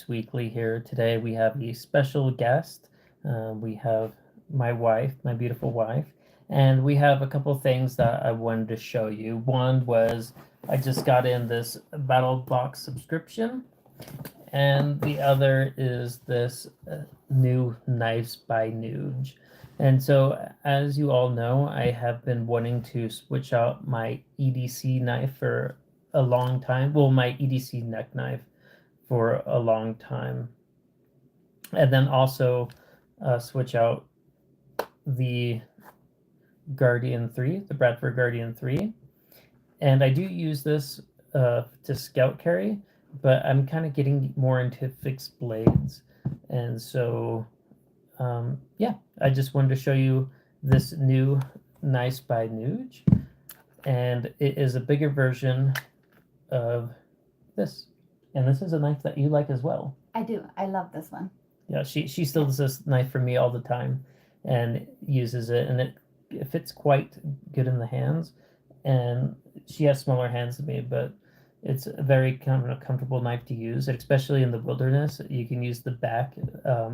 Weekly here. Today we have a special guest. We have my wife, my beautiful wife, and we have a couple things that I wanted to show you. One was I just got in this Battle Box subscription, and the other is this new Knives by Nuge. And so, as you all know, I have been wanting to switch out my EDC knife for a long time. Well, my EDC neck knife for a long time, and then also switch out the Guardian 3, the Bradford Guardian 3. And I do use this to scout carry, but I'm kind of getting more into fixed blades. And so, yeah, I just wanted to show you this new Nice by Nuge. And it is a bigger version of this. And this is a knife that you like as well. I do. I love this one. Yeah, she still does this knife for me all the time and uses it, and it fits quite good in the hands. And she has smaller hands than me, but it's a very kind of comfortable knife to use, especially in the wilderness. You can use the back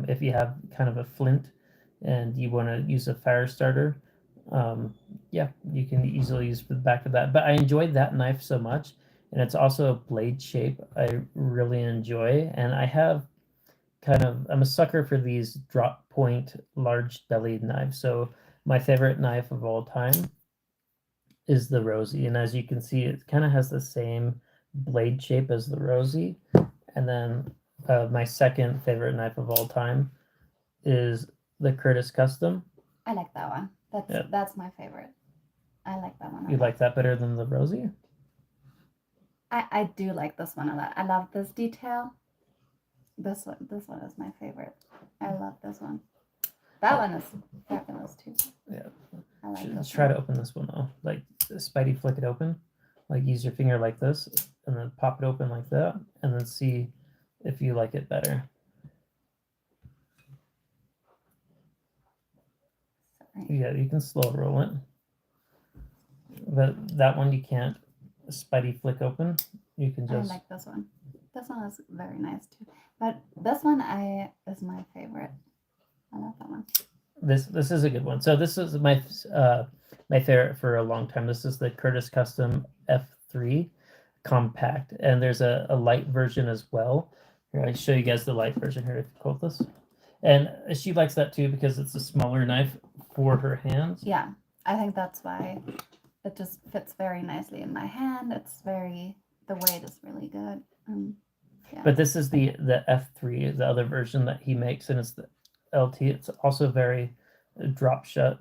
if you have kind of a flint and you want to use a fire starter. Yeah, you can easily use the back of that. But I enjoyed that knife so much, and it's also a blade shape I really enjoy, and I have I'm a sucker for these drop point large bellied knives. So my favorite knife of all time is the Rosie, and as you can see, it kind of has the same blade shape as the Rosie. And then my second favorite knife of all time is the Curtis Custom. I like that one. That's my favorite. I like that one. You like that better than the Rosie? I do like this one a lot. I love this detail. This one is my favorite. I love this one. That one is fabulous too. Yeah. I like this. Try to open this one though. Like Spidey, flick it open. Like use your finger like this, and then pop it open like that, and then see if you like it better. Sorry. Yeah, you can slow roll it, but that one you can't. Spidey flick open. You can just. I like this one. This one is very nice too. But this one is my favorite. I love that one. This is a good one. So this is my my favorite for a long time. This is the Curtis Custom F3 compact, and there's a light version as well. Here, I show you guys the light version here. If you quote this, and she likes that too because it's a smaller knife for her hands. Yeah, I think that's why it just fits very nicely in my hand. It's very, the weight is really good. Yeah. But this is the F3, the other version that he makes, and it's the LT. It's also very drop shut.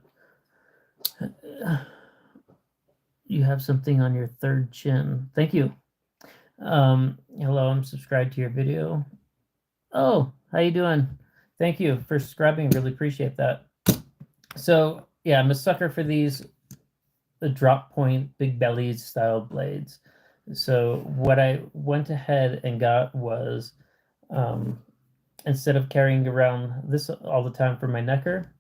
You have something on your third chin. Thank you. Hello, I'm subscribed to your video. Oh, how you doing? Thank you for subscribing. Really appreciate that. So yeah, I'm a sucker for these drop point, big belly style blades. So what I went ahead and got was, instead of carrying around this all the time for my necker,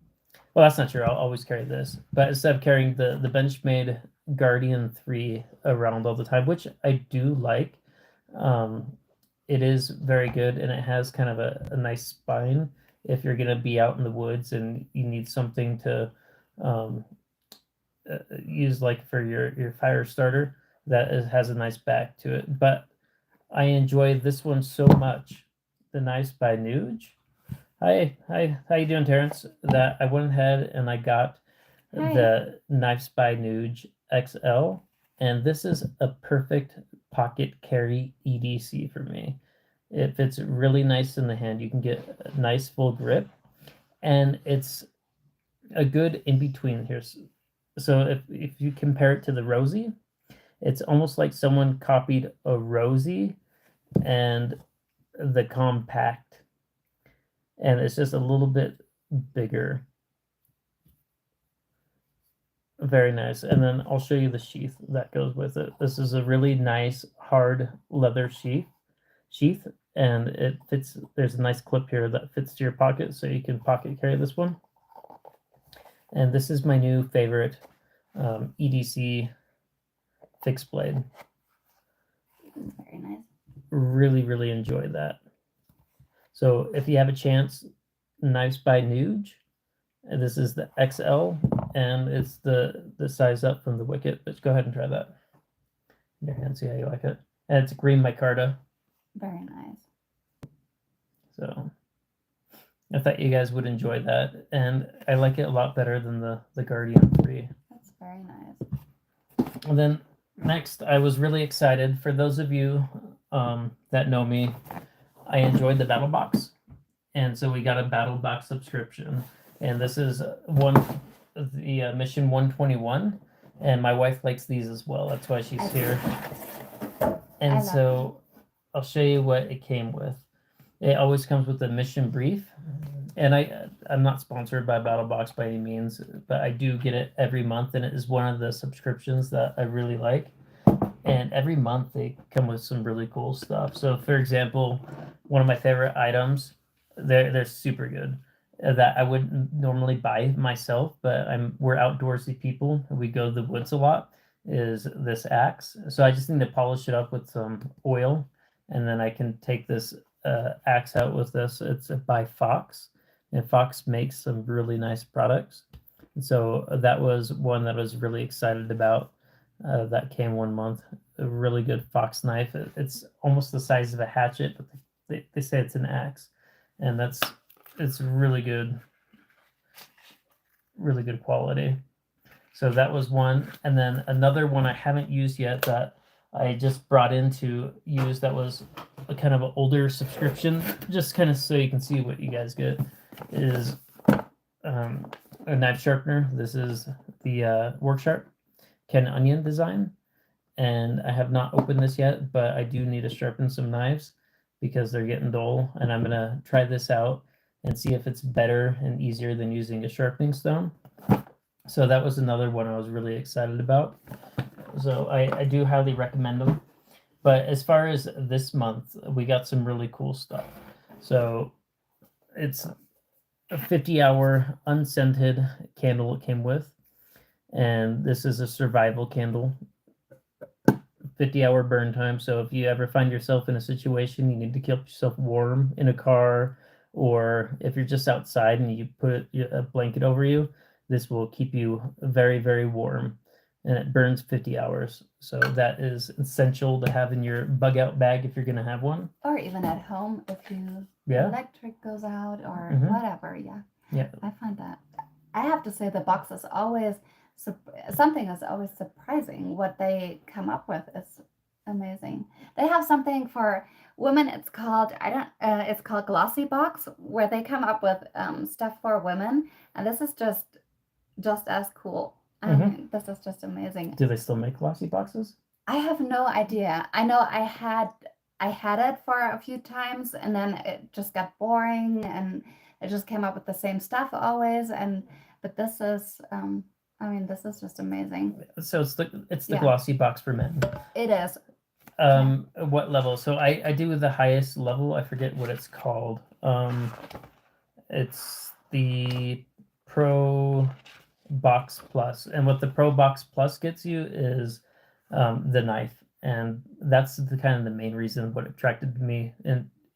well, that's not true. I'll always carry this. But instead of carrying the Benchmade Guardian 3 around all the time, which I do like, it is very good, and it has kind of a nice spine if you're going to be out in the woods and you need something to use like for your fire starter that has a nice back to it. But I enjoy this one so much, the Nice by Nuge. Hi, how you doing, Terrence? That I went ahead and I got the Knives by Nuge XL, and this is a perfect pocket carry EDC for me. It fits really nice in the hand. You can get a nice full grip, and it's a good in between here. So if you compare it to the Rosie, it's almost like someone copied a Rosie and the compact, and it's just a little bit bigger. Very nice. And then I'll show you the sheath that goes with it. This is a really nice hard leather sheath, and it fits. There's a nice clip here that fits to your pocket, so you can pocket carry this one. And this is my new favorite EDC fixed blade. Very nice. Really enjoy that. So if you have a chance, Knives by Nuge. And this is the XL, and it's the size up from the Wicket. Let's go ahead and try that. In your hand, see how you like it. And it's green micarta. Very nice. So I thought you guys would enjoy that, and I like it a lot better than the Guardian 3. That's very nice. And then next, I was really excited. For those of you that know me, I enjoyed the Battle Box, and so we got a Battle Box subscription. And this is the Mission 121, and my wife likes these as well. That's why she's here. And so I'll show you what it came with. It always comes with a mission brief, and I'm not sponsored by BattleBox by any means, but I do get it every month, and it is one of the subscriptions that I really like. And every month they come with some really cool stuff. So, for example, one of my favorite items, they're super good, that I wouldn't normally buy myself, but we're outdoorsy people. We go to the woods a lot. Is this axe? So I just need to polish it up with some oil, and then I can take this axe out with this. It's by Fox, and Fox makes some really nice products. And so that was one that I was really excited about. That came one month. A really good Fox knife. It's almost the size of a hatchet, but they say it's an axe, and it's really good quality. So that was one, and then another one I haven't used yet that I just brought in to use, that was a kind of an older subscription, just kind of so you can see what you guys get, is a knife sharpener. This is the Work Sharp Ken Onion design, and I have not opened this yet, but I do need to sharpen some knives because they're getting dull, and I'm gonna try this out and see if it's better and easier than using a sharpening stone. So that was another one I was really excited about. So I do highly recommend them. But as far as this month, we got some really cool stuff. So it's a 50-hour unscented candle it came with. And this is a survival candle. 50-hour burn time. So if you ever find yourself in a situation you need to keep yourself warm in a car, or if you're just outside and you put a blanket over you, this will keep you very, very warm, and it burns 50 hours. So that is essential to have in your bug out bag if you're going to have one. Or even at home if you electric goes out or whatever. Yeah. I find that. I have to say the box is always something is always surprising. What they come up with is amazing. They have something for women. It's called it's called Glossy Box, where they come up with stuff for women, and this is just as cool. I mean, this is just amazing. Do they still make glossy boxes? I have no idea. I know I had it for a few times, and then it just got boring, and it just came up with the same stuff always. But this is this is just amazing. So it's the glossy box for men. It is. What level? So I do the highest level. I forget what it's called. It's the Pro Box Plus, and what the Pro Box Plus gets you is the knife, and that's the kind of the main reason what attracted me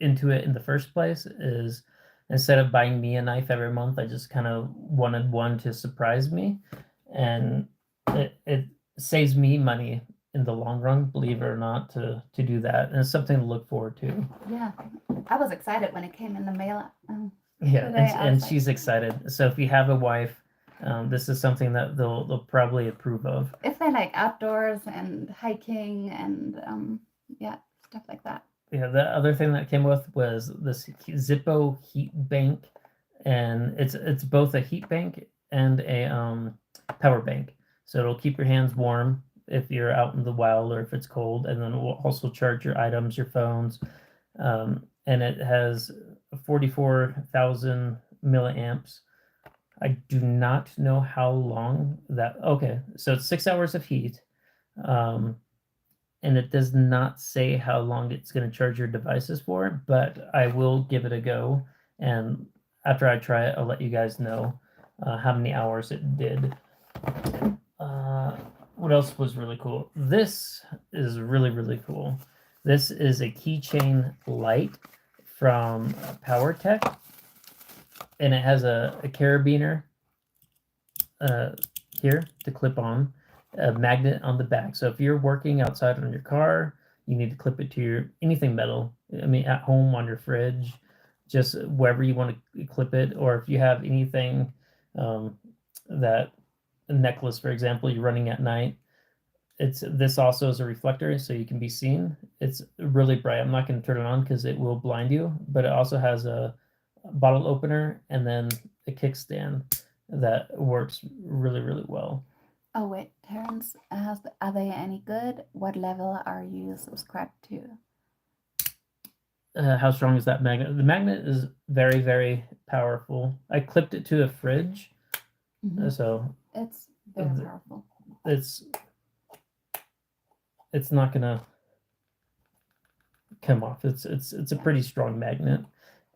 into it in the first place. Is instead of buying me a knife every month, I just kind of wanted one to surprise me, and it saves me money in the long run, believe it or not, to do that, and it's something to look forward to. Yeah, I was excited when it came in the mail. And she's excited. So if you have a wife, this is something that they'll probably approve of. If they like outdoors and hiking and stuff like that. Yeah, the other thing that came with was this Zippo heat bank, and it's both a heat bank and a power bank. So it'll keep your hands warm if you're out in the wild or if it's cold, and then it will also charge your items, your phones, and it has 44,000 milliamps. I do not know how long that. Okay, so it's 6 hours of heat, and it does not say how long it's going to charge your devices for, but I will give it a go, and after I try it, I'll let you guys know how many hours it did. What else was really cool? This is really, really cool. This is a keychain light from PowerTech, and it has a carabiner here to clip on, a magnet on the back. So if you're working outside on your car, you need to clip it to your anything metal. I mean, at home, on your fridge, just wherever you want to clip it. Or if you have anything that a necklace, for example, you're running at night. This also is a reflector, so you can be seen. It's really bright. I'm not going to turn it on because it will blind you, but it also has a bottle opener and then a kickstand that works really, really well. Oh wait, Terrence, are they any good? What level are you subscribed to? How strong is that magnet? The magnet is very, very powerful. I clipped it to a fridge, so it's very powerful. It's not gonna come off. It's a pretty strong magnet,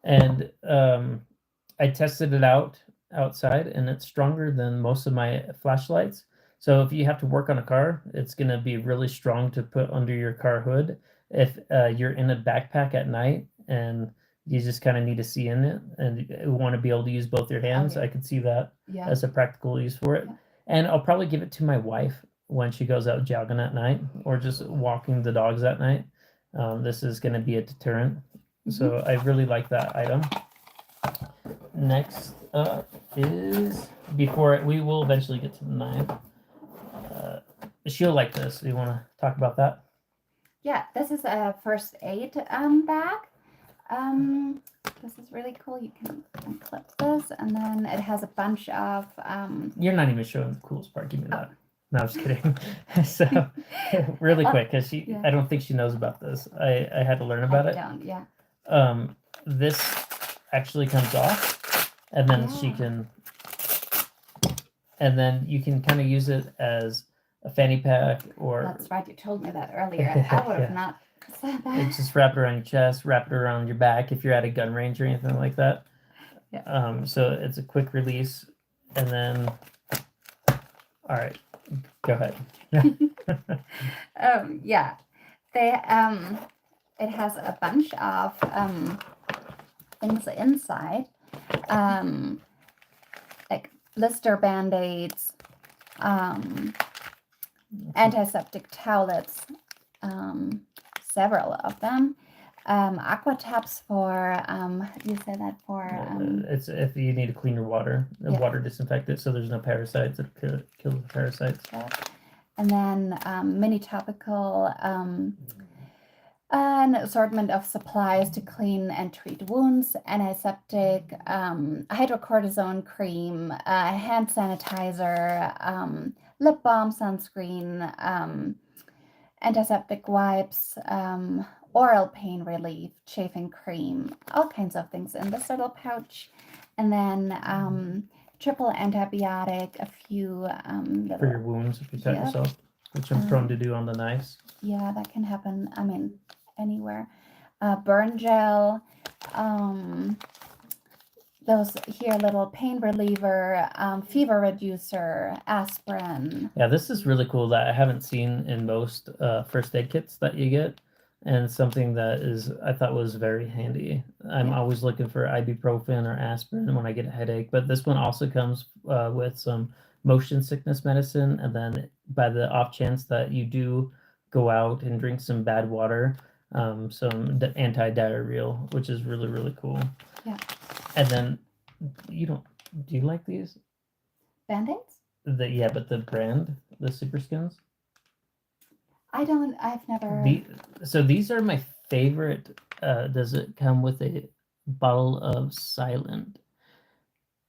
and I tested it out outside, and it's stronger than most of my flashlights. So if you have to work on a car, it's gonna be really strong to put under your car hood. If you're in a backpack at night and you just kind of need to see in it and you want to be able to use both your hands, I could see that as a practical use for it. And I'll probably give it to my wife when she goes out jogging at night or just walking the dogs at night. This is going to be a deterrent. So I really like that item. Next up is, we will eventually get to the knife. She'll like this. Do you want to talk about that? Yeah, this is a first aid bag. This is really cool. You can clip this, and then it has a bunch of. You're not even showing the coolest part. Give me that. No, I'm just kidding. So, really quick, because I don't think she knows about this. I had to learn about it. This actually comes off, and then she can, and then you can kind of use it as a fanny pack or. That's right. You told me that earlier. I would have not said that. It's just wrap it around your chest, wrap it around your back if you're at a gun range or anything like that. Yeah. So it's a quick release, and then. All right. Go ahead. Yeah, it has a bunch of things inside, like blister band-aids, antiseptic towelettes, several of them, aqua tabs for you say that for it's if you need to clean your water, water disinfectant, so there's no parasites that could kill the parasites. And then mini topical, an assortment of supplies to clean and treat wounds, antiseptic, hydrocortisone cream, hand sanitizer, lip balm, sunscreen, antiseptic wipes, oral pain relief, chafing cream, all kinds of things in this little pouch. And then triple antibiotic, a few for your wounds if you cut yourself, which I'm prone to do on the knives. Yeah, that can happen. I mean, anywhere. Burn gel, those here little pain reliever, fever reducer, aspirin. Yeah, this is really cool that I haven't seen in most first aid kits that you get, and something that I thought was very handy. I'm always looking for ibuprofen or aspirin when I get a headache, but this one also comes with some motion sickness medicine, and then by the off chance that you do go out and drink some bad water, some anti-diarrheal, which is really, really cool. Yeah. And then do you like these? Band-aids? But the brand, the Super Skins? I've never. So these are my favorite. Does it come with a bottle of Silent?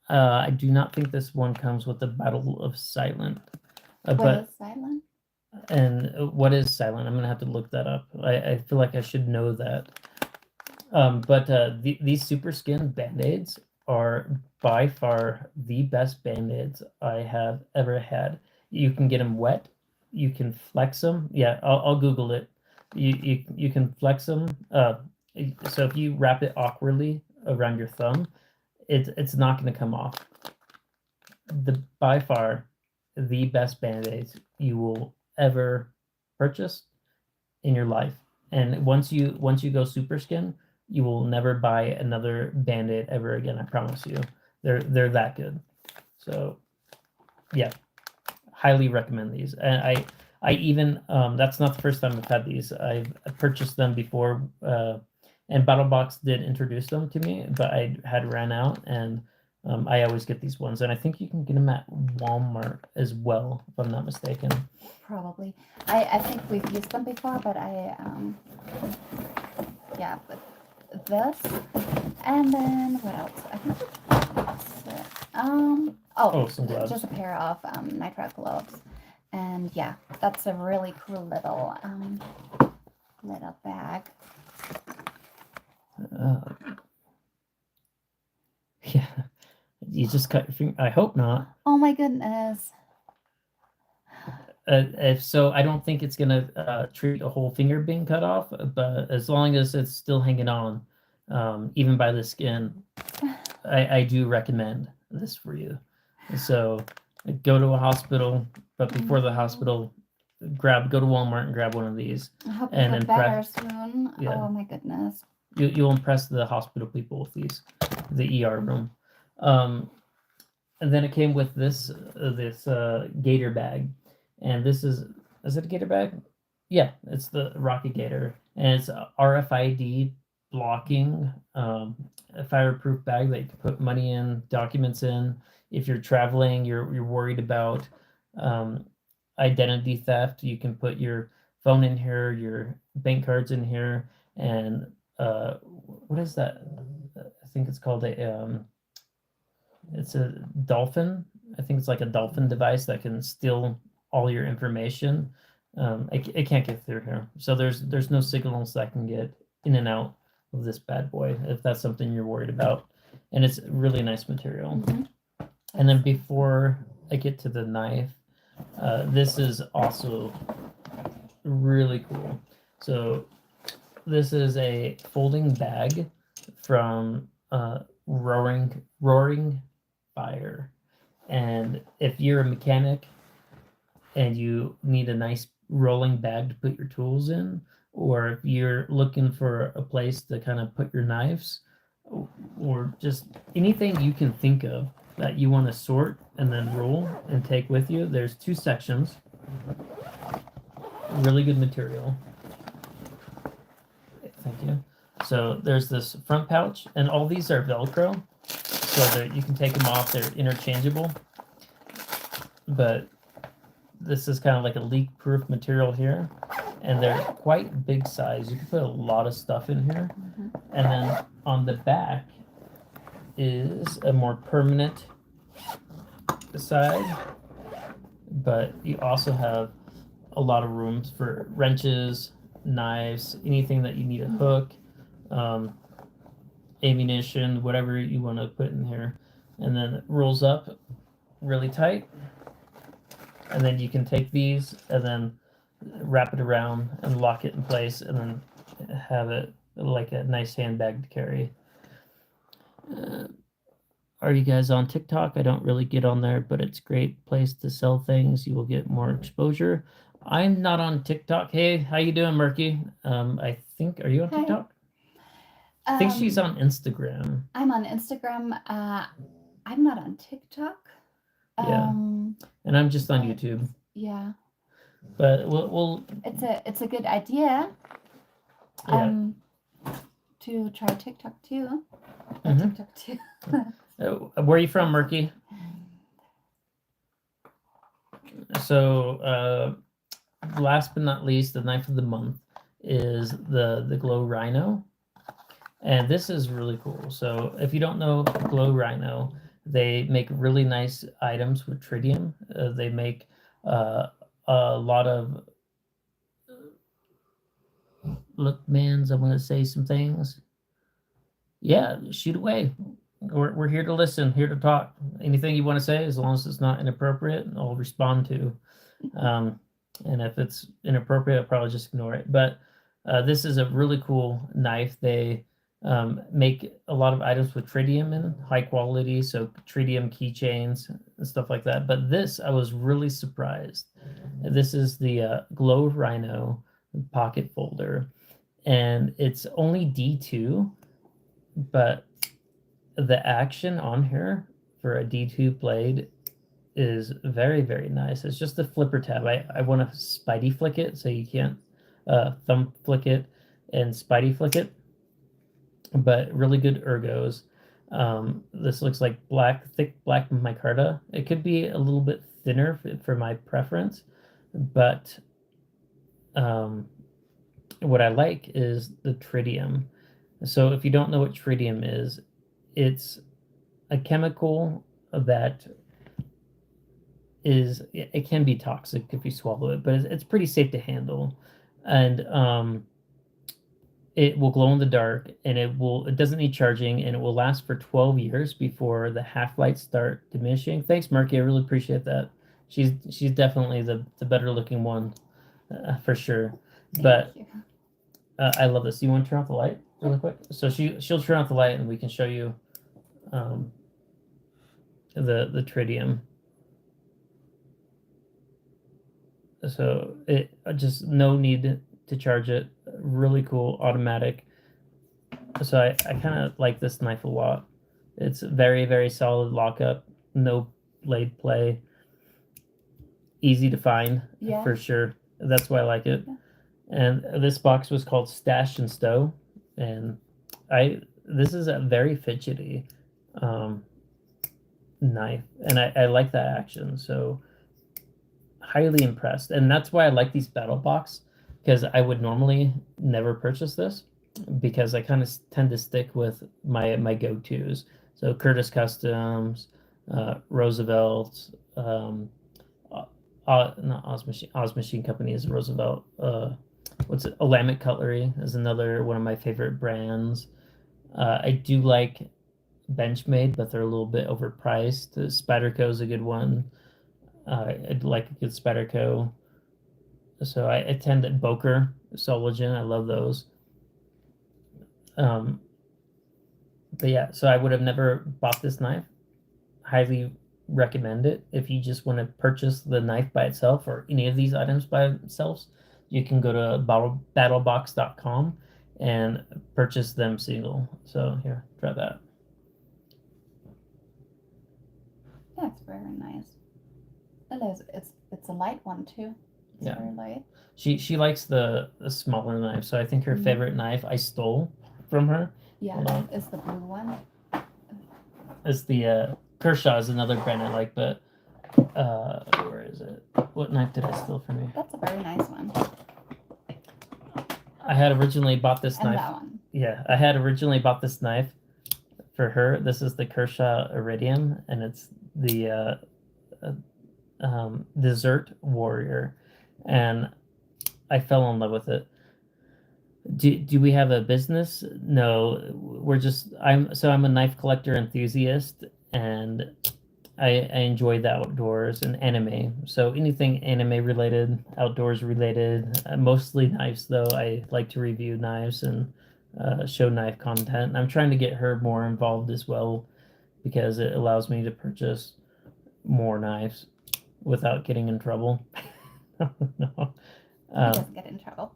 I do not think this one comes with a bottle of Silent. What is Silent? And what is Silent? I'm going to have to look that up. I feel like I should know that. But these Super Skin Band-Aids are by far the best Band-Aids I have ever had. You can get them wet. You can flex them. Yeah, I'll Google it. You can flex them. So if you wrap it awkwardly around your thumb, it's not going to come off. By far the best Band-Aids you will ever purchase in your life. And once you go Super Skin, You will never buy another Band-Aid ever again. I promise you. They're that good. So, yeah, highly recommend these. And I even that's not the first time I've had these. I've purchased them before, and BattleBox did introduce them to me, but I had ran out, and I always get these ones, and I think you can get them at Walmart as well, if I'm not mistaken. Probably. I think we've used them before, but yeah, but this, and then what else? I think that's it. Some gloves. Just a pair of nitrile gloves, and yeah, that's a really cool little bag. Yeah, you just cut your finger. I hope not. Oh my goodness. If so, I don't think it's gonna treat a whole finger being cut off, but as long as it's still hanging on, even by the skin, I do recommend this for you. So go to a hospital, but before the hospital, go to Walmart and grab one of these. I hope you feel better soon. Yeah. Oh my goodness. You'll impress the hospital people with these, the ER room. And then it came with this gator bag, and this is it a gator bag? Yeah, it's the Rocket Gator, and it's RFID blocking, a fireproof bag that you can put money in, documents in. If you're traveling, you're worried about identity theft, you can put your phone in here, your bank cards in here, and what is that? I think it's called it's a dolphin. I think it's like a dolphin device that can steal all your information. It can't get through here. So there's no signals that can get in and out of this bad boy, if that's something you're worried about. And it's really nice material. Mm-hmm. And then before I get to the knife, this is also really cool. So this is a folding bag from Roaring Fire. And if you're a mechanic and you need a nice rolling bag to put your tools in, or if you're looking for a place to kind of put your knives, or just anything you can think of that you want to sort and then roll and take with you, there's 2 sections. Really good material. Thank you. So there's this front pouch, and all these are Velcro, so that you can take them off. They're interchangeable, but this is kind of like a leak-proof material here, and they're quite big size. You can put a lot of stuff in here. Mm-hmm. And then on the back is a more permanent side, but you also have a lot of rooms for wrenches, knives, anything that you need a hook, ammunition, whatever you want to put in here. And then it rolls up really tight, and then you can take these and then wrap it around and lock it in place, and then have it like a nice handbag to carry. Are you guys on TikTok? I don't really get on there, but it's a great place to sell things. You will get more exposure. I'm not on TikTok. Hey, how you doing, Murky? I think, are you on TikTok? I think she's on Instagram. I'm on Instagram. I'm not on TikTok. Yeah. And I'm just on YouTube. Yeah. But we'll it's a good idea. Yeah. To try TikTok too. Mm-hmm. TikTok too. Where are you from, Murky? So, last but not least, the knife of the month is the Glow Rhino. And this is really cool. So if you don't know Glow Rhino, they make really nice items with tritium. They make a lot of... Look, mans, I want to say some things. Yeah, shoot away. We're here to listen, here to talk. Anything you want to say, as long as it's not inappropriate, I'll respond to. And if it's inappropriate, I'll probably just ignore it. But this is a really cool knife. They make a lot of items with tritium in, high quality, so tritium keychains and stuff like that. But this, I was really surprised. This is the Glow Rhino pocket folder, and it's only D2, but the action on here for a D2 blade is very, very nice. It's just a flipper tab. I want to Spidey flick it, so you can't thumb flick it and Spidey flick it, but really good ergos. This looks like thick black micarta. It could be a little bit thinner for my preference, but what I like is the tritium. So if you don't know what tritium is, it's a chemical that it can be toxic if you swallow it, but it's pretty safe to handle, and it will glow in the dark, and it doesn't need charging, and it will last for 12 years before the half-lights start diminishing. Thanks, Murky. I really appreciate that. She's definitely the better looking one, for sure. But I love this. You want to turn off the light really quick? So she'll turn off the light, and we can show you the tritium. So it just no need to charge it. Really cool, automatic. So I kind of like this knife a lot. It's very, very solid lockup, no blade play, easy to find, for sure. That's why I like it. Yeah. And this box was called Stash and Stow, and this is a very fidgety knife, and I like that action. So highly impressed, and that's why I like these battle box, because I would normally never purchase this because I kind of tend to stick with my go-tos. So Curtis Customs, Roosevelt, not Oz Machine Company is Roosevelt. What's it? Olamic Cutlery is another one of my favorite brands. I do like Benchmade, but they're a little bit overpriced. Spyderco is a good one. I'd like a good Spyderco. So I tend to Boker, Soligen. I love those. But yeah, so I would have never bought this knife. Highly recommend it. If you just want to purchase the knife by itself or any of these items by themselves, you can go to battlebox.com and purchase them single. So here, try that. That's very nice. It is. It's a light one too. It's very light. She likes the smaller knife, so I think her favorite knife I stole from her. Yeah, it's the blue one. It's the Kershaw is another brand I like, but where is it? What knife did I steal from you? That's a very nice one. I had originally bought this knife. That one. Yeah, I had originally bought this knife for her. This is the Kershaw Iridium, and it's the Desert Warrior, and I fell in love with it. Do we have a business? No, I'm a knife collector enthusiast, and I enjoy the outdoors and anime. So anything anime related, outdoors related, mostly knives though. I like to review knives and show knife content. I'm trying to get her more involved as well, because it allows me to purchase more knives without getting in trouble. No. He doesn't get in trouble.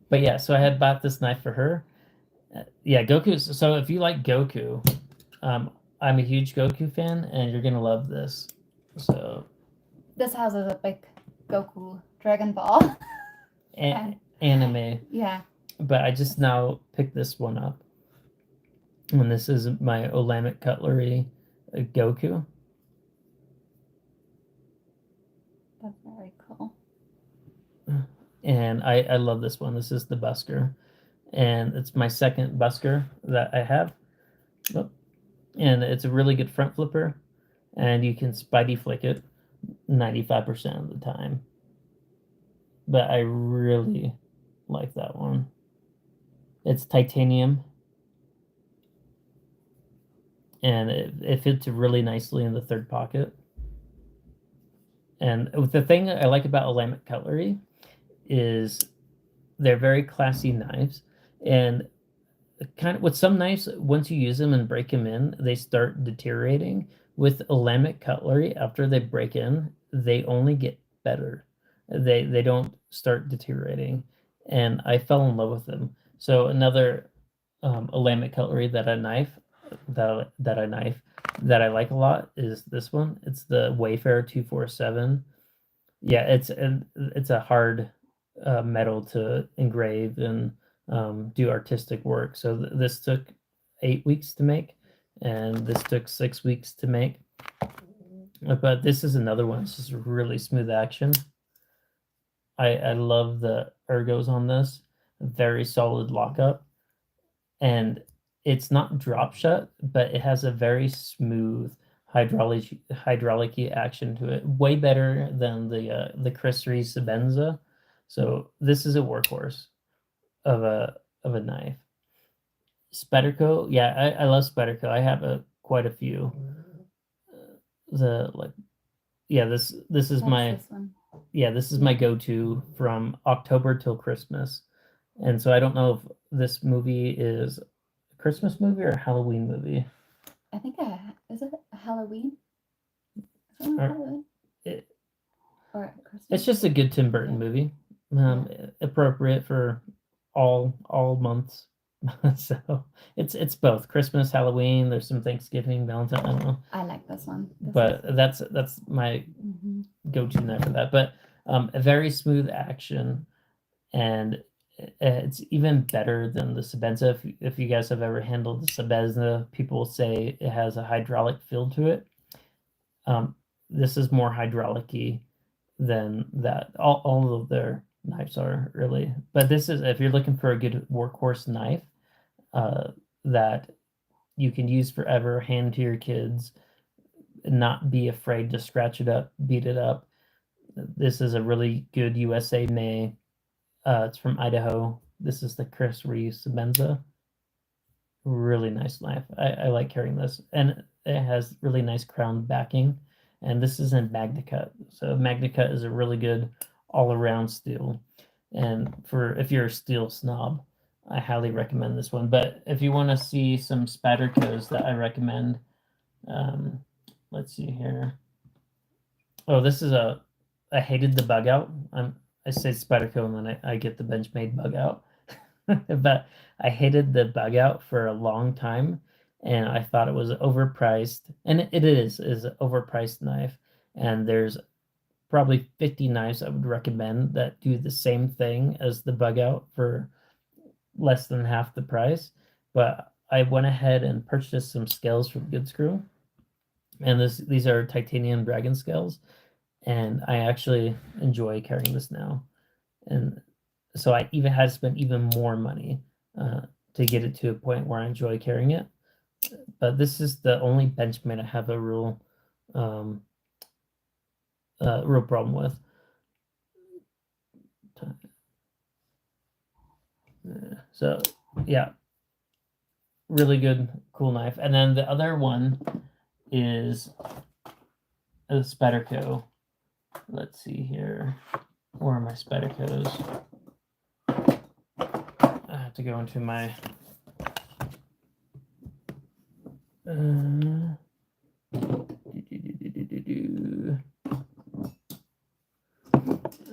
But yeah, so I had bought this knife for her. Yeah, Goku. So if you like Goku, I'm a huge Goku fan, and you're gonna love this. So this has a big Goku Dragon Ball anime. Yeah. But I just now picked this one up, and this is my Olamic Cutlery Goku. That's very cool. And I love this one. This is the busker, and it's my second busker that I have. And it's a really good front flipper, and you can Spidey flick it 95% of the time. But I really like that one. It's titanium, and it fits really nicely in the third pocket. And the thing I like about Olamic Cutlery is they're very classy knives, and kind of with some knives, once you use them and break them in, they start deteriorating. With Olamic Cutlery, after they break in, they only get better. They don't start deteriorating, and I fell in love with them. So another Olamic Cutlery that I like a lot is this one. It's the Wayfarer 247. Yeah, it's a hard metal to engrave and do artistic work. So this took 8 weeks to make, and this took 6 weeks to make. But this is another one. It's just really smooth action. I love the ergos on this. Very solid lockup, and it's not drop shut, but it has a very smooth hydraulic action to it. Way better than the Chris Reese Sebenza. So this is a workhorse of a knife. Spectacle, yeah, I love Spectacle. I have quite a few. This is That's my this one. yeah, this is my go-to from October till Christmas. And so I don't know if this movie is a Christmas movie or a Halloween movie. I think is it Halloween? Is it Halloween? Or Christmas? It's just a good Tim Burton movie. Appropriate for all months. So it's both Christmas, Halloween. There's some Thanksgiving, Valentine. I don't know. I like this one. That's my go-to knife for that. But a very smooth action, and it's even better than the Sebenza. If you guys have ever handled the Sebenza, people say it has a hydraulic feel to it. This is more hydraulic-y than that. All of their knives are really, but this is, if you're looking for a good workhorse knife that you can use forever, hand to your kids, not be afraid to scratch it up, beat it up. This is a really good USA made. It's from Idaho. This is the Chris Reese Sebenza. Really nice knife. I like carrying this, and it has really nice crown backing. And this is in MagnaCut. So MagnaCut is a really good all-around steel. And if you're a steel snob, I highly recommend this one. But if you want to see some Spectacles that I recommend, let's see here. Oh, this is I hated the bug out. I say Spectacle and then I get the Benchmade bug out. But I hated the bug out for a long time, and I thought it was overpriced, and it is an overpriced knife. And there's probably 50 knives I would recommend that do the same thing as the bug out for less than half the price. But I went ahead and purchased some scales from Good Screw, and these are titanium dragon scales, and I actually enjoy carrying this now. And so I even had to spend even more money to get it to a point where I enjoy carrying it. But this is the only Benchmade I have a real problem with. So yeah, really good, cool knife. And then the other one is a Spectacle. Let's see here. Where are my Spectacles? I have to go into my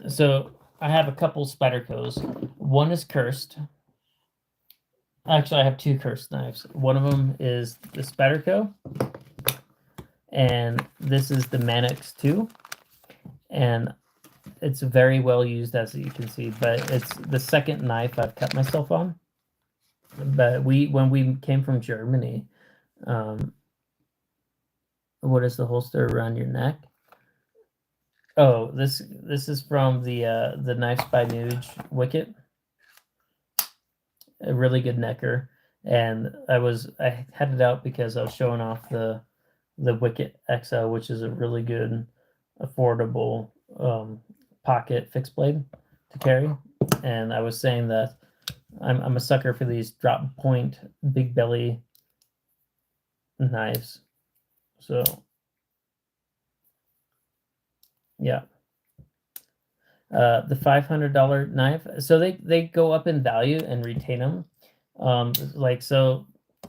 so I have a couple Spectacles. One is cursed. Actually, I have two cursed knives. One of them is the Spectacle, and this is the Mannix 2. And it's very well used, as you can see, but it's the second knife I've cut myself on. But when we came from Germany, what is the holster around your neck? Oh, this is from the Knives by Nuge Wicket. A really good necker, and I had it out because I was showing off the Wicket XL, which is a really good, affordable pocket fixed blade to carry. And I was saying that I'm a sucker for these drop point big belly knives. So yeah, the $500 knife. So they go up in value and retain them. So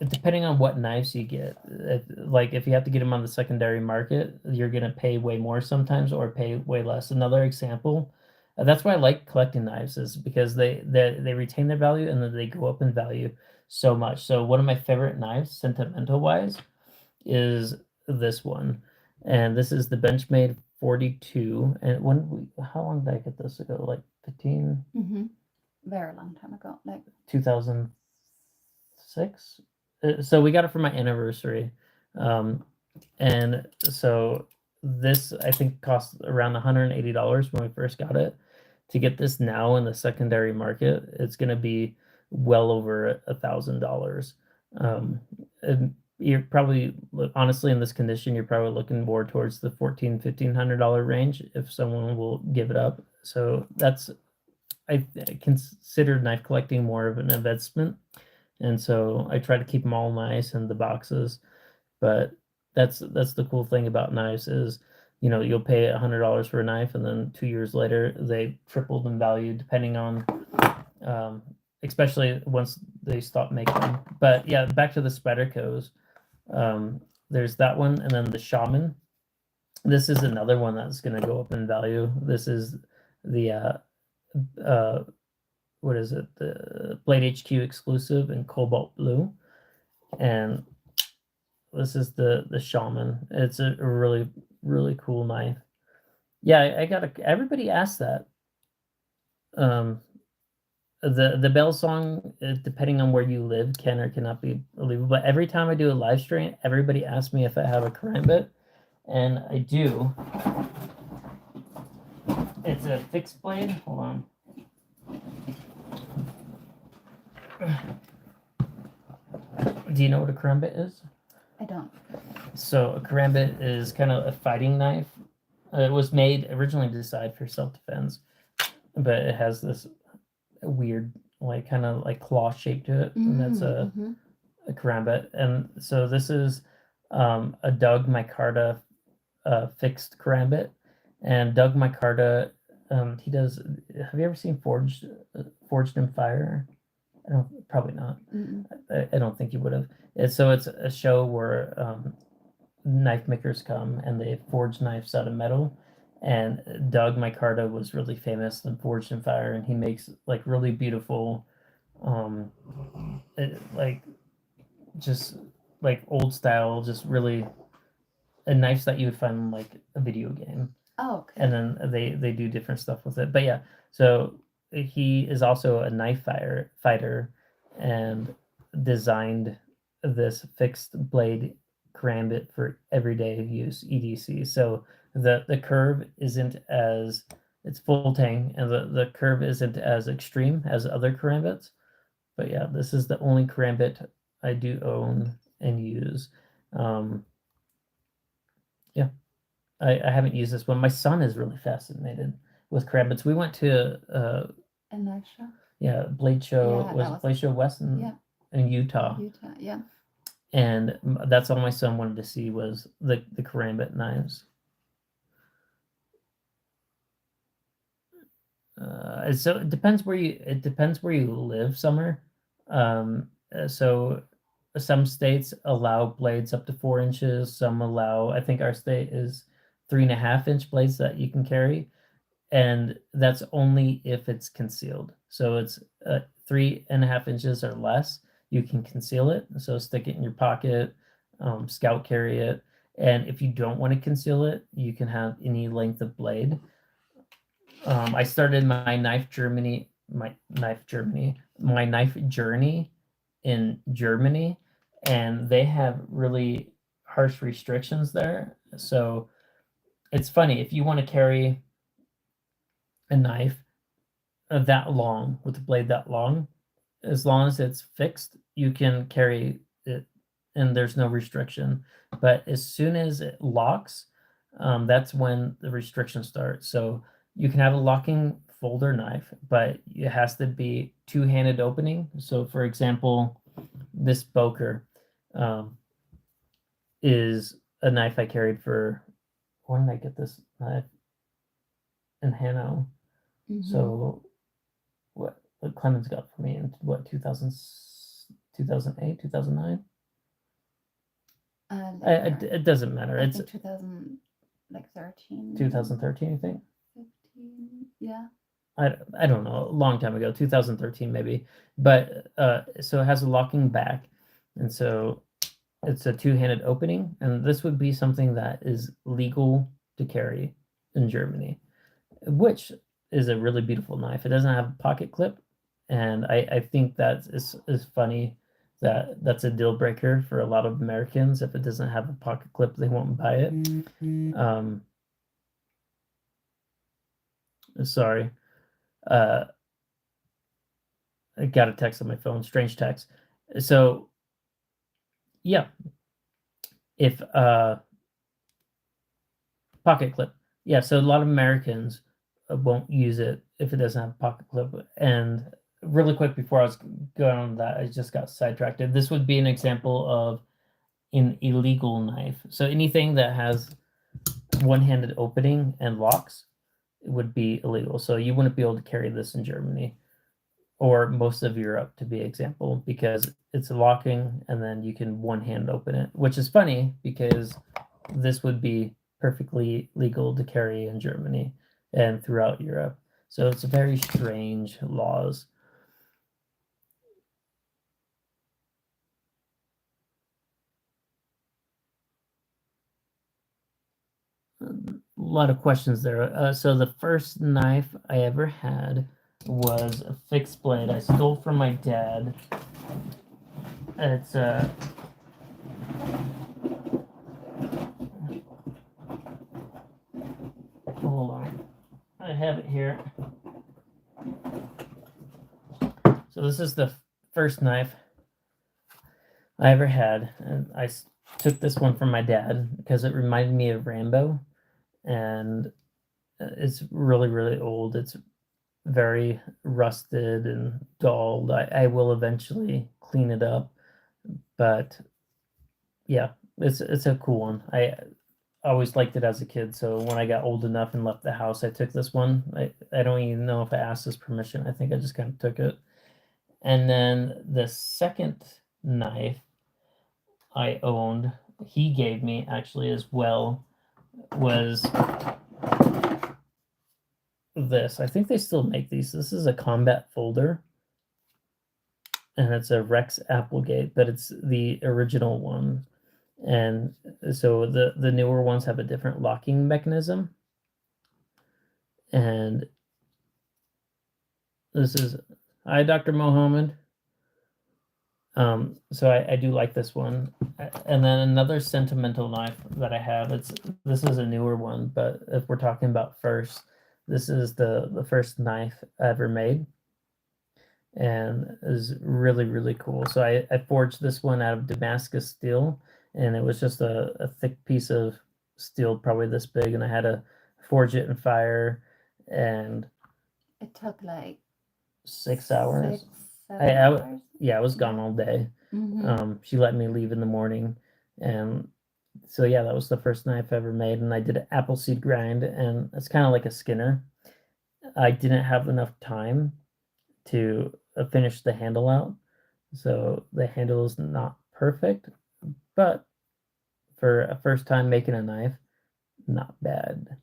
depending on what knives you get, if you have to get them on the secondary market, you're gonna pay way more sometimes or pay way less. Another example, that's why I like collecting knives, is because they retain their value and then they go up in value. so much. So one of my favorite knives, sentimental wise, is this one, and this is the Benchmade 42. And how long did I get this ago? Like 15. Very long time ago, like 2006. So we got it for my anniversary, and so this I think cost around $180 when we first got it. To get this now in the secondary market, it's going to be well over $1,000. And you're probably, honestly, in this condition, you're probably looking more towards the $1,400-$1,500 range if someone will give it up. So that's, I consider knife collecting more of an investment, and so I try to keep them all nice in the boxes. But that's the cool thing about knives is, you'll pay $100 for a knife, and then 2 years later they tripled in value, depending on, especially once they stop making them. But yeah, back to the Spyderco's. There's that one, and then the Shaman. This is another one that's going to go up in value. This is the what is it? The Blade HQ exclusive in cobalt blue, and this is the Shaman. It's a really, really cool knife. Yeah, I got everybody asked that. The bell song, depending on where you live, can or cannot be believable. But every time I do a live stream, everybody asks me if I have a karambit, and I do. It's a fixed blade. Hold on. Do you know what a karambit is? I don't. So a karambit is kind of a fighting knife. It was made originally designed for self-defense, but it has this weird, like, kind of like claw shape to it, and that's a karambit. And so this is a Doug Micarta fixed karambit, and Doug Micarta, he does. Have you ever seen Forged in Fire? Probably not. I don't think you would have. It's a show where knife makers come and they forge knives out of metal. And Doug Micarta was really famous in Forged in Fire, and he makes like really beautiful, like just like old style, just really knives that you would find in like a video game. Oh, okay. And then they do different stuff with it. But yeah, so he is also a knife fighter and designed this fixed blade karambit for everyday use, EDC. So the curve isn't as, it's full tang, and the curve isn't as extreme as other karambits. But yeah, this is the only karambit I do own and use. Yeah. I haven't used this one. My son is really fascinated with karambits. We went to a knife show. Yeah, Blade Show. Yeah, was it Blade Show West in Utah? Utah, yeah. And that's all my son wanted to see was the karambit knives. So it depends where you live, Summer. So some states allow blades up to 4 inches. Some allow, I think our state is 3.5-inch blades that you can carry, and that's only if it's concealed. So it's 3.5 inches or less, you can conceal it. So stick it in your pocket, scout carry it. And if you don't want to conceal it, you can have any length of blade. I started my knife journey in Germany, and they have really harsh restrictions there. So it's funny, if you want to carry a knife that long with a blade that long, as long as it's fixed, you can carry it and there's no restriction. But as soon as it locks, that's when the restrictions start. So you can have a locking folder knife, but it has to be two-handed opening. So for example, this Boker is a knife I carried for, when did I get this knife? In Hanau. So what Clemens got for me in 2008, 2009? It doesn't matter. It's 2013. 2013, you think? 15, yeah. I don't know, a long time ago, 2013 maybe. But so it has a locking back, and so it's a two-handed opening, and this would be something that is legal to carry in Germany, which is a really beautiful knife. It doesn't have a pocket clip, and I think that is funny that that's a deal breaker for a lot of Americans. If it doesn't have a pocket clip, they won't buy it. Sorry. I got a text on my phone, strange text. So yeah, if pocket clip. Yeah, so a lot of Americans won't use it if it doesn't have a pocket clip. And really quick before I was going on that, I just got sidetracked. This would be an example of an illegal knife. So anything that has one-handed opening and locks would be illegal. So you wouldn't be able to carry this in Germany or most of Europe, to be example, because it's locking and then you can one hand open it, which is funny because this would be perfectly legal to carry in Germany and throughout Europe. So it's very strange laws. A lot of questions there. So the first knife I ever had was a fixed blade I stole from my dad. It's a hold on, I have it here. So this is the first knife I ever had, and I took this one from my dad because it reminded me of Rambo, and it's really, really old. It's very rusted and dulled. I will eventually clean it up, but yeah, it's a cool one. I always liked it as a kid, so when I got old enough and left the house, I took this one. I don't even know if I asked his permission. I think I just kind of took it. And then the second knife I owned, he gave me actually as well, was this. I think they still make these. This is a combat folder, and it's a Rex Applegate, but it's the original one. And so the newer ones have a different locking mechanism. And this is, hi, Dr. Mohammed. So I do like this one. And then another sentimental knife that I have, this is a newer one, but if we're talking about first, this is the first knife I ever made, and is really, really cool. So I forged this one out of Damascus steel, and it was just a thick piece of steel, probably this big, and I had to forge it in fire, and it took like 6 hours. 7 hours. Yeah, I was gone all day. She let me leave in the morning, and so yeah, that was the first knife I ever made, and I did an apple seed grind, and it's kind of like a skinner. I didn't have enough time to finish the handle out, so the handle is not perfect, but for a first time making a knife, not bad.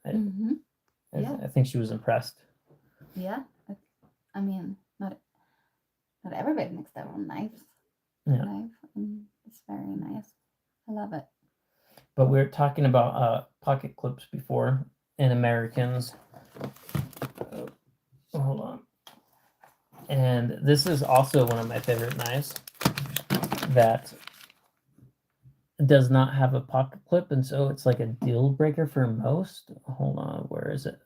I think she was impressed. Yeah, I mean, not everybody makes their own knives. Yeah. It's very nice. I love it. But we were talking about pocket clips before, and Americans. Hold on. And this is also one of my favorite knives that does not have a pocket clip, and so it's like a deal breaker for most. Hold on, where is it?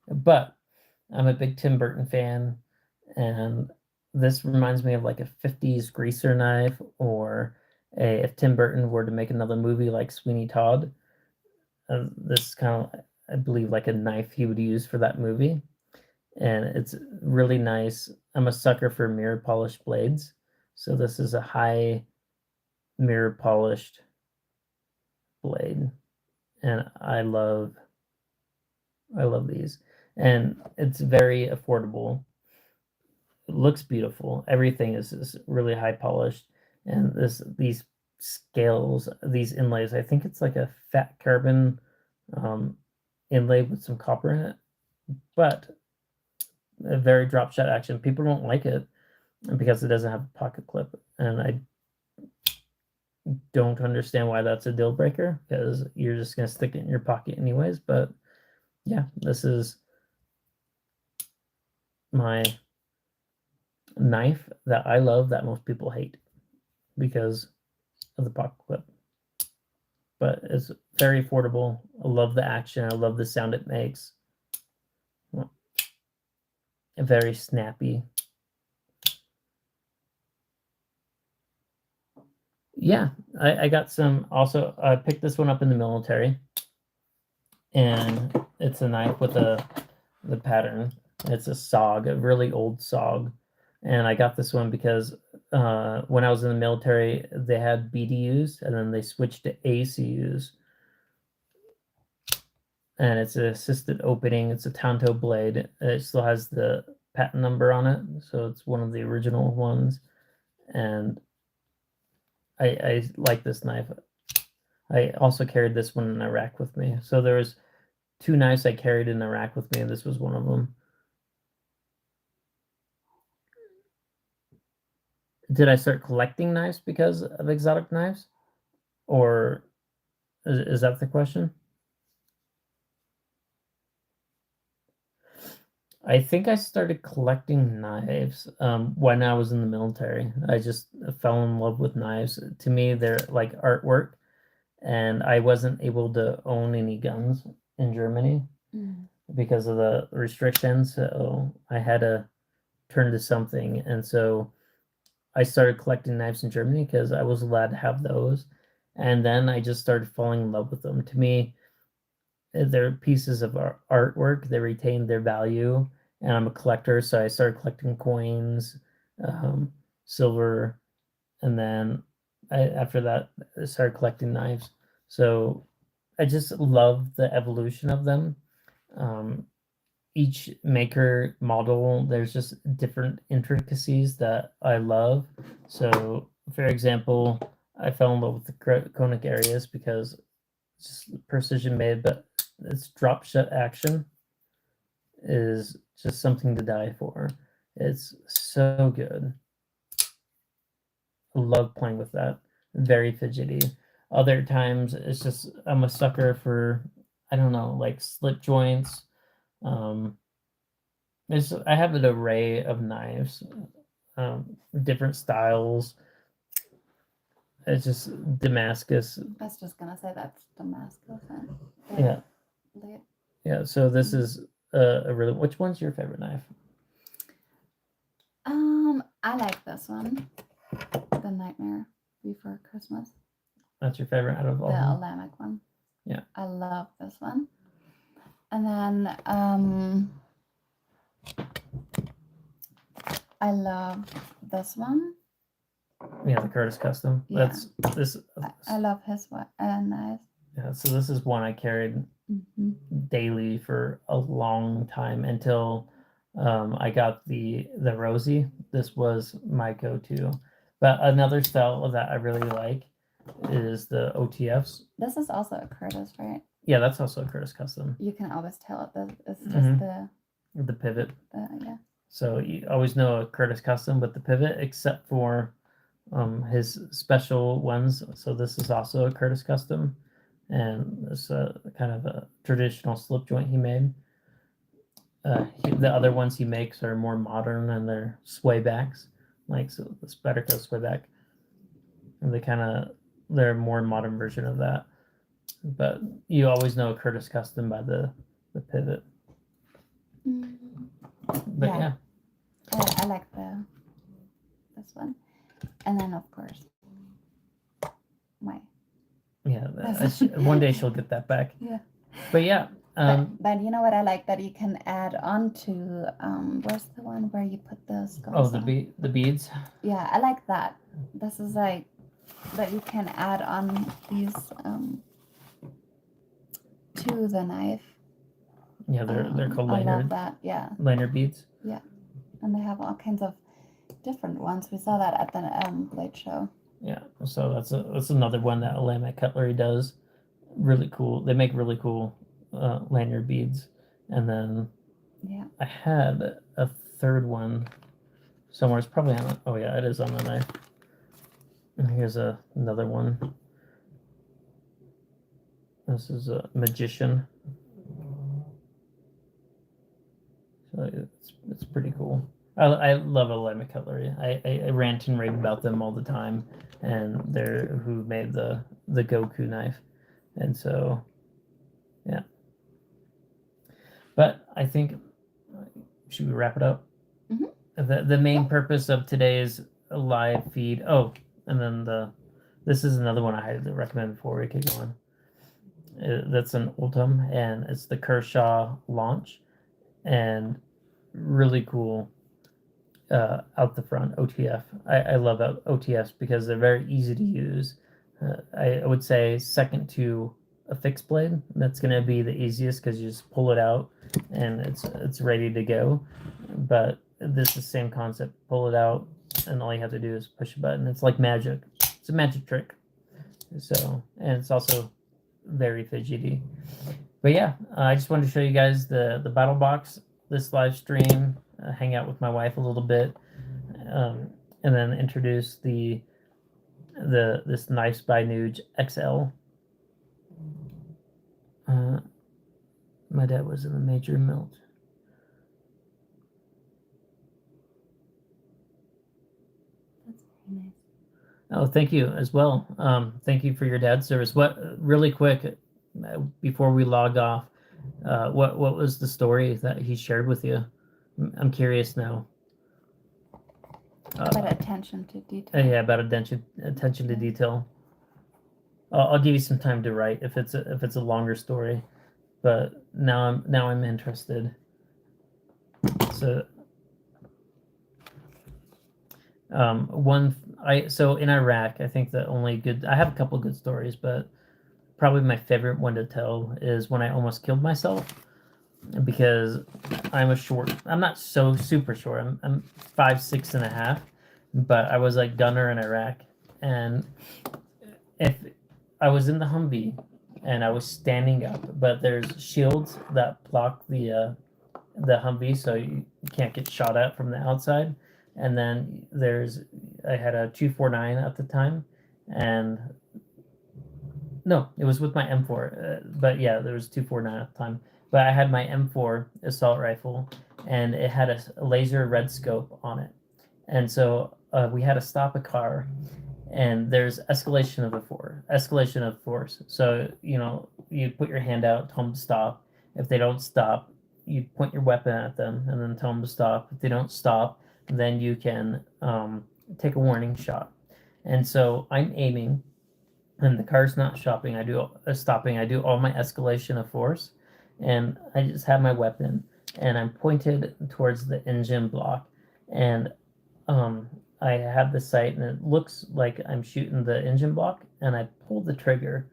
But I'm a big Tim Burton fan, and this reminds me of like a 50s greaser knife, or if Tim Burton were to make another movie like Sweeney Todd, this is kind of, I believe, like a knife he would use for that movie. And it's really nice. I'm a sucker for mirror polished blades, so this is a high mirror polished blade, and I love these, and it's very affordable. It looks beautiful. Everything is really high polished, and these scales, these inlays, I think it's like a fat carbon inlay with some copper in it, but a very drop shot action. People don't like it because it doesn't have a pocket clip, and I don't understand why that's a deal breaker, because you're just going to stick it in your pocket anyways. But yeah, this is my knife that I love that most people hate because of the pocket clip. But it's very affordable. I love the action. I love the sound it makes. Very snappy. Yeah, I got some. Also, I picked this one up in the military, and it's a knife with the pattern. It's a SOG, a really old SOG, and I got this one because when I was in the military, they had BDUs, and then they switched to ACUs. And it's an assisted opening. It's a Tanto blade. It still has the patent number on it, so it's one of the original ones. And I like this knife. I also carried this one in Iraq with me. So there was 2 knives I carried in Iraq with me, and this was one of them. Did I start collecting knives because of exotic knives? Or is that the question? I think I started collecting knives when I was in the military. I just fell in love with knives. To me, they're like artwork, and I wasn't able to own any guns in Germany because of the restrictions. So I had to turn to something, and so I started collecting knives in Germany because I was allowed to have those, and then I just started falling in love with them. To me, they're pieces of artwork. They retain their value, and I'm a collector, so I started collecting coins, silver, and then after that, I started collecting knives. So I just love the evolution of them. Each maker model, there's just different intricacies that I love. So, for example, I fell in love with the conic areas because it's just precision made, but its drop shut action is just something to die for. It's so good. I love playing with that. Very fidgety. Other times it's just I'm a sucker for, I don't know, like slip joints. I have an array of knives, different styles. It's just Damascus. I was just gonna say that's Damascus. Yeah. Yeah. So this is a really. Which one's your favorite knife? I like this one, the Nightmare Before Christmas. That's your favorite out of all? The Olamic one. Yeah. I love this one. And then I love this one. Yeah, the Curtis Custom. Yeah. That's this. I love his knife. Yeah, so this is one I carried daily for a long time until I got the Rosie. This was my go-to. But another style that I really like is the OTFs. This is also a Curtis, right? Yeah, that's also a Curtis Custom. You can always tell it's just the pivot. Yeah. So you always know a Curtis Custom with the pivot, except for his special ones. So this is also a Curtis Custom, and it's a kind of a traditional slip joint he made. The other ones he makes are more modern, and they're sway backs, like so the Spyderco sway back, and they're a more modern version of that. But you always know a Curtis Custom by the pivot. But yeah. I like this one, and then of course one day she'll get that back. Yeah. But yeah. But you know what I like that you can add on to where's the one where you put the skulls? Oh, the beads. Yeah, I like that. This is like that you can add on these to the knife. Yeah, they're called lanyard. I love that. Yeah. Lanyard beads. Yeah, and they have all kinds of different ones. We saw that at the blade show. Yeah, so that's another one that Olamic Cutlery does. Really cool. They make really cool lanyard beads, and then Yeah. I had a third one somewhere. It's probably on. Oh yeah, it is on the knife. And here's another one. This is a magician. So it's pretty cool. I love Olamic Cutlery. I rant and rave about them all the time, and they're who made the Goku knife, and so yeah. But I think should we wrap it up? Mm-hmm. The main purpose of today's live feed. Oh, and then this is another one I highly recommend before we get going. That's an Ultim, and it's the Kershaw launch, and really cool out the front OTF. I love OTFs because they're very easy to use. I would say second to a fixed blade. That's going to be the easiest because you just pull it out and it's ready to go. But this is the same concept. Pull it out and all you have to do is push a button. It's like magic. It's a magic trick. So, and it's also very fidgety. But yeah, I just wanted to show you guys the battle box, this live stream, hang out with my wife a little bit, and then introduce this Nice by Nuge XL. My dad was in a major melt. That's very nice. Oh, thank you as well. Thank you for your dad's service. What really quick before we log off, what was the story that he shared with you? I'm curious now. About attention to detail. Yeah, about attention to detail. I'll give you some time to write if it's a longer story, but now I'm interested. So so in Iraq, I think the only good I have a couple good stories, but probably my favorite one to tell is when I almost killed myself because I'm not so super short. I'm 5'6.5", but I was like gunner in Iraq, and if I was in the Humvee and I was standing up, but there's shields that block the Humvee, so you can't get shot at from the outside. And then I had a 249 at the time, and no, it was with my M4. But yeah, there was 249 at the time. But I had my M4 assault rifle, and it had a laser red scope on it. And so we had to stop a car, and there's escalation of force. So you put your hand out, tell them to stop. If they don't stop, you point your weapon at them, and then tell them to stop. If they don't stop, then you can take a warning shot. And so I'm aiming, and the car's not stopping. I do all my escalation of force, and I just have my weapon, and I'm pointed towards the engine block, and I have the sight, and it looks like I'm shooting the engine block, and I pull the trigger,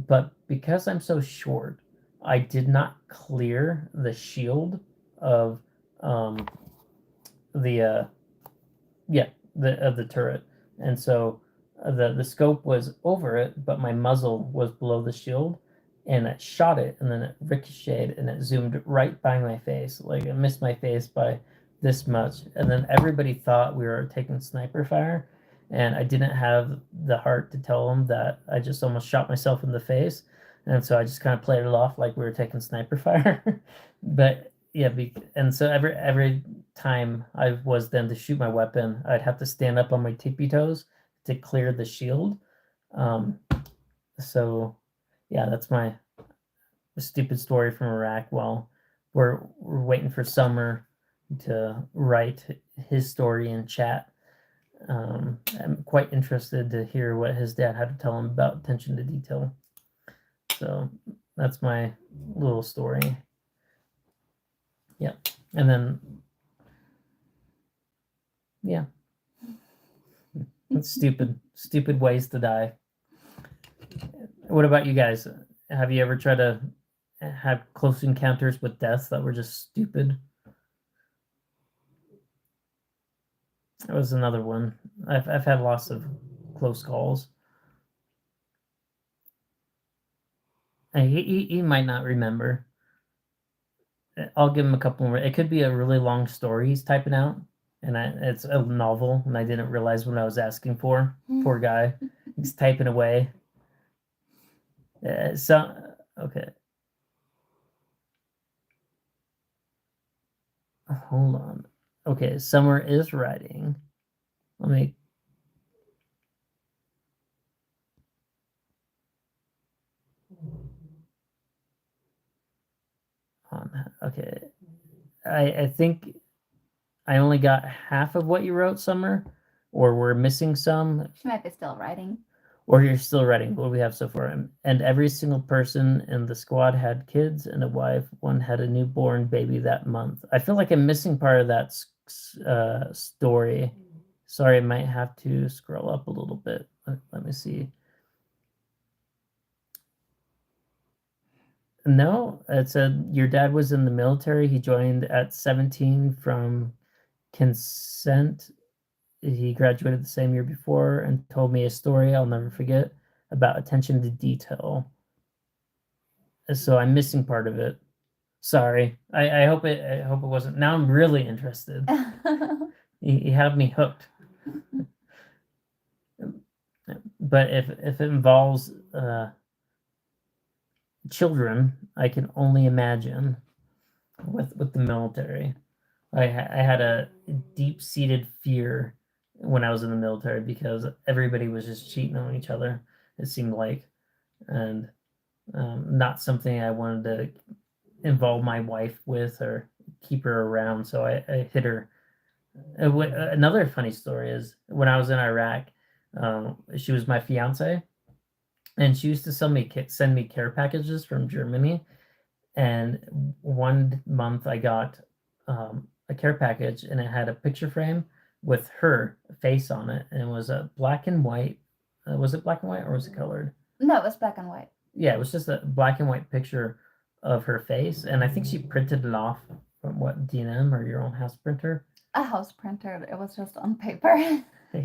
but because I'm so short, I did not clear the shield of the of the turret, and so the scope was over it, but my muzzle was below the shield, and it shot it, and then it ricocheted, and it zoomed right by my face. Like it missed my face by this much, and then everybody thought we were taking sniper fire, and I didn't have the heart to tell them that I just almost shot myself in the face, and so I just kind of played it off like we were taking sniper fire. But yeah, and so every time I was then to shoot my weapon, I'd have to stand up on my tippy toes to clear the shield. So yeah, that's my stupid story from Iraq. While we're waiting for Summer to write his story in chat. I'm quite interested to hear what his dad had to tell him about attention to detail. So that's my little story. Yeah. And then, yeah. It's stupid ways to die. What about you guys? Have you ever tried to have close encounters with deaths that were just stupid? That was another one. I've had lots of close calls. He might not remember. I'll give him a couple more. It could be a really long story he's typing out, and it's a novel, and I didn't realize what I was asking for. Poor guy, he's typing away. So okay, hold on. Okay, Summer is writing. Let me. Okay, I think I only got half of what you wrote, Summer, or we're missing some. She might be still writing. Or you're still writing what we have so far. And every single person in the squad had kids and a wife. One had a newborn baby that month. I feel like I'm missing part of that story. Sorry, I might have to scroll up a little bit. Let me see. No, it said your dad was in the military. He joined at 17 from consent. He graduated the same year before and told me a story I'll never forget about attention to detail. So I'm missing part of it. Sorry. I hope it wasn't. Now I'm really interested. You have me hooked. But if it involves children, I can only imagine with the military. I had a deep seated fear when I was in the military because everybody was just cheating on each other. It seemed like, and not something I wanted to involve my wife with or keep her around. So I hid her. Another funny story is when I was in Iraq, she was my fiance, and she used to send me care packages from Germany. And one month I got a care package, and it had a picture frame with her face on it, and it was a black and white. Was it black and white or was it colored? No, it was black and white. Yeah, it was just a black and white picture of her face, and I think she printed it off from what, D&M or your own house printer? A house printer. It was just on paper.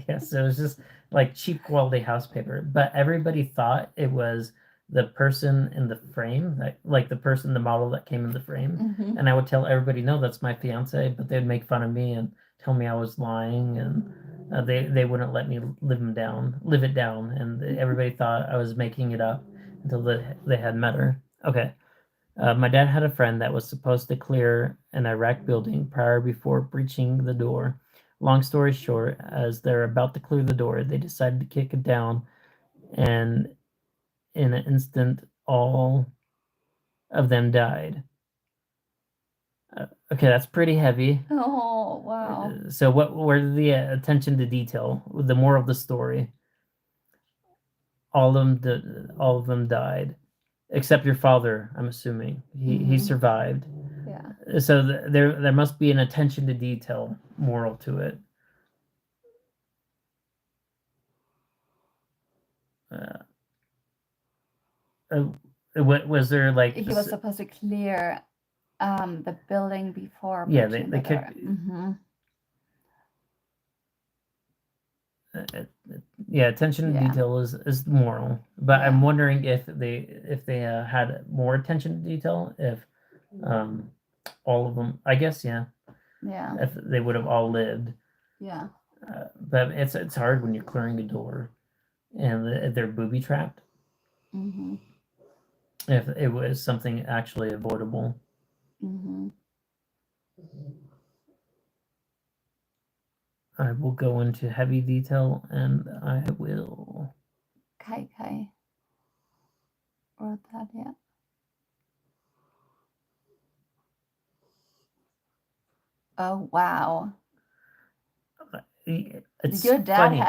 Yes, it was just like cheap quality house paper, but everybody thought it was the person in the frame, like the person, the model that came in the frame. And I would tell everybody, no, that's my fiance, but they'd make fun of me and tell me I was lying, and they wouldn't let me live it down, and everybody thought I was making it up until they had met her. Okay. My dad had a friend that was supposed to clear an Iraq building before breaching the door. Long story short, as they're about to clear the door, they decided to kick it down, and in an instant, all of them died. Okay, that's pretty heavy. Oh, wow. So, what were the attention to detail? The moral of the story: all of them died, except your father. I'm assuming he survived. Yeah. So there must be an attention to detail moral to it. What was there like? He was supposed to clear the building before. Yeah, they kicked. Yeah, attention to detail is moral, but I'm wondering if they had more attention to detail, if all of them, I guess, if they would have all lived. But it's hard when you're clearing a door and they're booby trapped. If it was something actually avoidable. I will go into heavy detail, and I will. Okay. Wrote that, yeah. Oh, wow. It's your dad funny.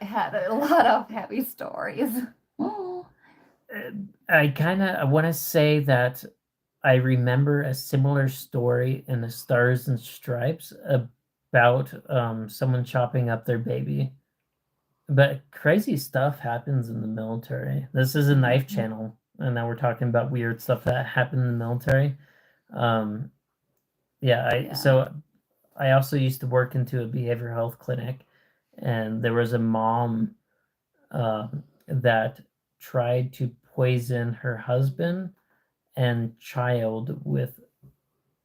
had a lot of heavy stories. I kind of want to say that I remember a similar story in the Stars and Stripes about someone chopping up their baby. But crazy stuff happens in the military. This is a knife channel, and now we're talking about weird stuff that happened in the military. So I also used to work into a behavioral health clinic, and there was a mom that tried to poison her husband and child with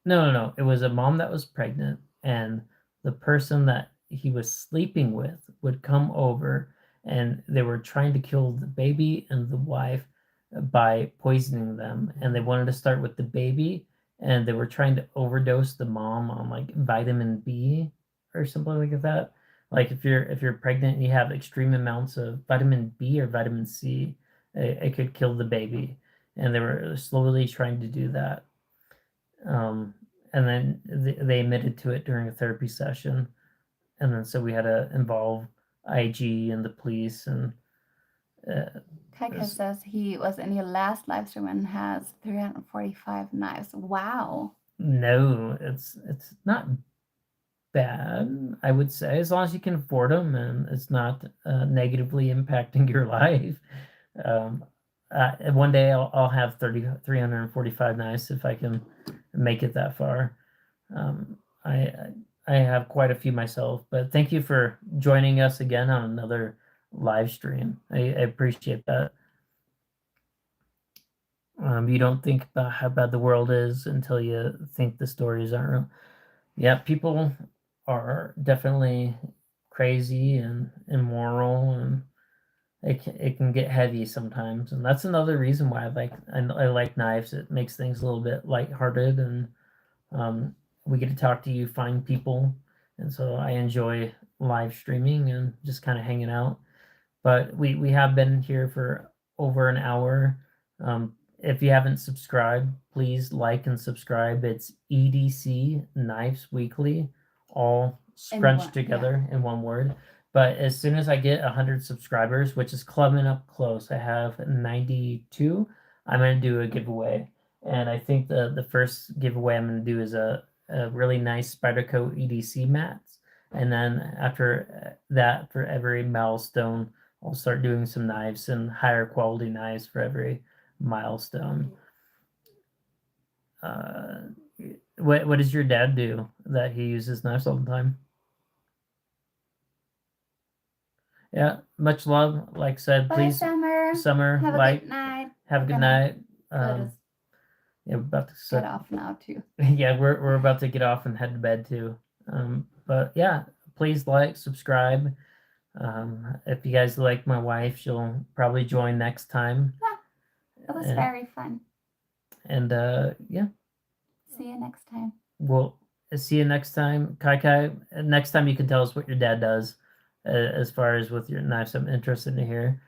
No. It was a mom that was pregnant, and the person that he was sleeping with would come over, and they were trying to kill the baby and the wife by poisoning them. And they wanted to start with the baby, and they were trying to overdose the mom on like vitamin B or something like that. Like if you're pregnant and you have extreme amounts of vitamin B or vitamin C, it could kill the baby. And they were slowly trying to do that. And then they admitted to it during a therapy session, and then so we had to involve IG and the police. And Kaika says he was in your last live stream and has 345 knives. Wow. No, it's not bad, I would say, as long as you can afford them and it's not negatively impacting your life. One day I'll have 345 knives if I can make it that far. I I have quite a few myself, but thank you for joining us again on another live stream. I appreciate that. You don't think about how bad the world is until you think the stories aren't real. Yeah, people are definitely crazy and immoral, and it can get heavy sometimes. And that's another reason why I like knives. It makes things a little bit lighthearted, and we get to talk to you fine people, and so I enjoy live streaming and just kind of hanging out. But we have been here for over an hour. If you haven't subscribed, please like and subscribe. It's EDC Knives Weekly, all scrunched together in one word. But as soon as I get 100 subscribers, which is clubbing up close, I have 92, I'm going to do a giveaway. And I think the first giveaway I'm going to do is a really nice Spyderco EDC mats. And then after that, for every milestone, I'll start doing some knives and higher quality knives for every milestone. What does your dad do that he uses knives all the time? Yeah, much love. Like I said, please, Summer, have a good night. Have a good night. Yeah, we're about to get off now too. Yeah, we're about to get off and head to bed too. But yeah, please like, subscribe. If you guys like my wife, she'll probably join next time. Yeah, it was very fun. And yeah. See you next time. Well, see you next time. Kai, next time you can tell us what your dad does as far as with your knives. I'm interested to hear.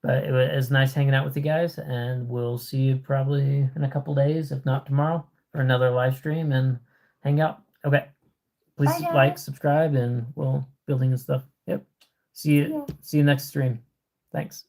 But it was nice hanging out with you guys, and we'll see you probably in a couple days, if not tomorrow, for another live stream and hang out. Okay. Please like, subscribe, and we'll building and stuff. Yep. See you next stream. Thanks.